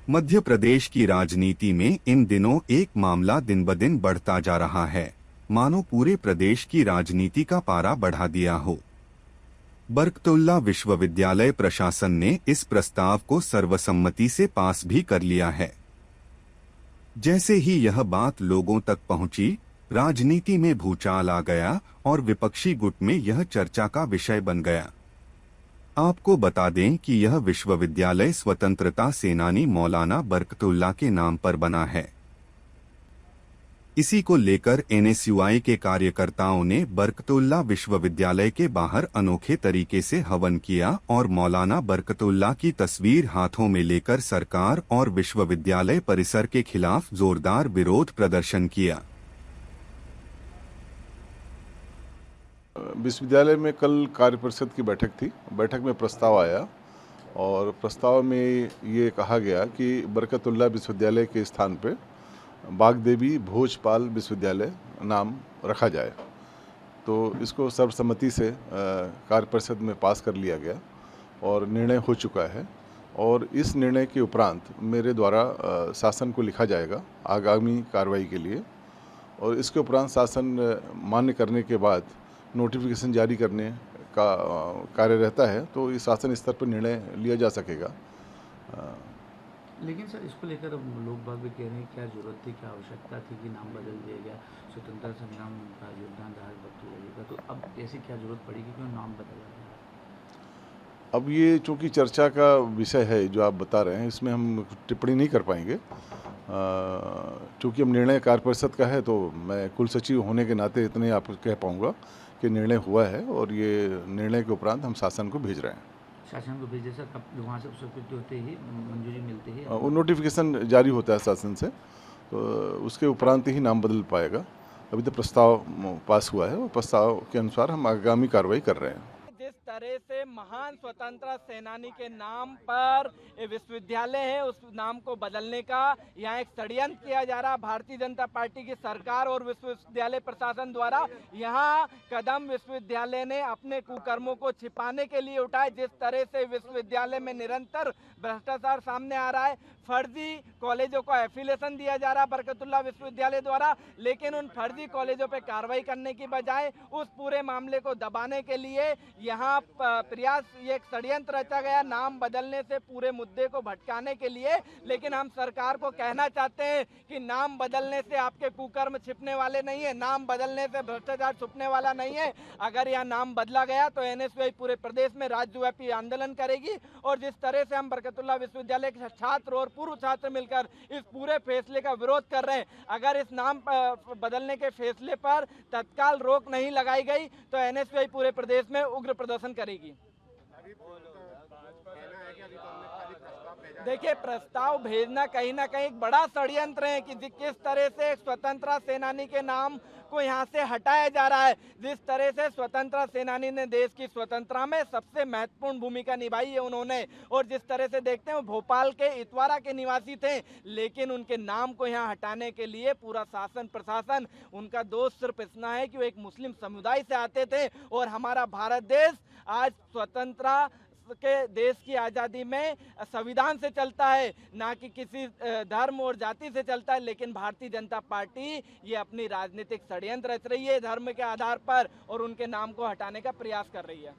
मध्य प्रदेश की राजनीति में इन दिनों एक मामला दिन ब दिन बढ़ता जा रहा है, मानो पूरे प्रदेश की राजनीति का पारा बढ़ा दिया हो। बरकतुल्लाह विश्वविद्यालय प्रशासन ने इस प्रस्ताव को सर्वसम्मति से पास भी कर लिया है। जैसे ही यह बात लोगों तक पहुंची, राजनीति में भूचाल आ गया और विपक्षी गुट में यह चर्चा का विषय बन गया। आपको बता दें कि यह विश्वविद्यालय स्वतंत्रता सेनानी मौलाना बरकतुल्लाह के नाम पर बना है। इसी को लेकर एनएसयूआई के कार्यकर्ताओं ने बरकतुल्लाह विश्वविद्यालय के बाहर अनोखे तरीके से हवन किया और मौलाना बरकतुल्लाह की तस्वीर हाथों में लेकर सरकार और विश्वविद्यालय परिसर के खिलाफ जोरदार विरोध प्रदर्शन किया। विश्वविद्यालय में कल कार्य परिषद की बैठक थी। बैठक में प्रस्ताव आया और प्रस्ताव में ये कहा गया कि बरकतुल्लाह विश्वविद्यालय के स्थान पे बागदेवी भोजपाल विश्वविद्यालय नाम रखा जाए। तो इसको सर्वसम्मति से कार्य परिषद में पास कर लिया गया और निर्णय हो चुका है। और इस निर्णय के उपरांत मेरे द्वारा शासन को लिखा जाएगा आगामी कार्रवाई के लिए, और इसके उपरांत शासन मान्य करने के बाद नोटिफिकेशन जारी करने का कार्य रहता है। तो इस शासन स्तर पर निर्णय लिया जा सकेगा। लेकिन सर, इसको लेकर अब लोग बाग भी कह रहे हैं क्या जरूरत थी, क्या आवश्यकता थी कि नाम बदल दिया गया। स्वतंत्रता संग्राम का योगदान रहा बरकतुल्लाह, तो अब ऐसी क्या जरूरत पड़ी कि क्यों नाम बदला गया। अब ये चूँकि चर्चा का विषय है जो आप बता रहे हैं, इसमें हम टिप्पणी नहीं कर पाएंगे। चूँकि अब निर्णय कार्य परिषद का है तो मैं कुल सचिव होने के नाते इतने आप कह पाऊँगा कि निर्णय हुआ है और ये निर्णय के उपरांत हम शासन को भेज रहे हैं। शासन को भेजे सर, कब वहाँ से स्वीकृति होते ही मंजूरी मिलती है? वो नोटिफिकेशन जारी होता है शासन से, तो उसके उपरांत ही नाम बदल पाएगा। अभी तो प्रस्ताव पास हुआ है और प्रस्ताव के अनुसार हम आगामी कार्रवाई कर रहे हैं। जिस तरह से महान स्वतंत्रता सेनानी के नाम पर विश्वविद्यालय है, उस नाम को बदलने का यहाँ एक षड्यंत्र किया जा रहा। भारतीय जनता पार्टी की सरकार और विश्वविद्यालय प्रशासन द्वारा यहाँ कदम विश्वविद्यालय ने अपने कुकर्मों को छिपाने के लिए उठाए। जिस तरह से विश्वविद्यालय में निरंतर भ्रष्टाचार सामने आ रहा है, फर्जी कॉलेजों को एफिलिएशन दिया जा रहा बरकतुल्लाह विश्वविद्यालय द्वारा, लेकिन उन फर्जी कॉलेजों पर कार्रवाई करने की बजाय उस पूरे मामले को दबाने के लिए यहाँ प्रयास, ये एक षड्यंत्र रचा गया नाम बदलने से पूरे मुद्दे को भटकाने के लिए। लेकिन हम सरकार को कहना चाहते हैं कि नाम बदलने से आपके कुकर्म छिपने वाले नहीं है, नाम बदलने से भ्रष्टाचार छुपने वाला नहीं है। अगर यह नाम बदला गया तो एनएसयूआई पूरे प्रदेश में राज्यव्यापी आंदोलन करेगी। और जिस तरह से हम बरकतुल्लाह विश्वविद्यालय के छात्र और पूर्व छात्र मिलकर इस पूरे फैसले का विरोध कर रहे हैं, अगर इस नाम बदलने के फैसले पर तत्काल रोक नहीं लगाई गई तो एनएसयूआई पूरे प्रदेश में उग्र प्रदर्शन करेगी। देखिए, प्रस्ताव भेजना कहीं ना कहीं एक बड़ा षड्यंत्र है कि किस तरह से स्वतंत्रता सेनानी के नाम को यहाँ से हटाया जा रहा है। जिस तरह से स्वतंत्रता सेनानी ने देश की स्वतंत्रता में सबसे महत्वपूर्ण भूमिका निभाई है उन्होंने, और जिस तरह से देखते हैं वो भोपाल के इतवारा के निवासी थे, लेकिन उनके नाम को यहाँ हटाने के लिए पूरा शासन प्रशासन, उनका दोष सिर्फ इतना है कि वो एक मुस्लिम समुदाय से आते थे। और हमारा भारत देश आज स्वतंत्रता के देश की आज़ादी में संविधान से चलता है, ना कि किसी धर्म और जाति से चलता है। लेकिन भारतीय जनता पार्टी ये अपनी राजनीतिक षड्यंत्र रच रही है धर्म के आधार पर और उनके नाम को हटाने का प्रयास कर रही है।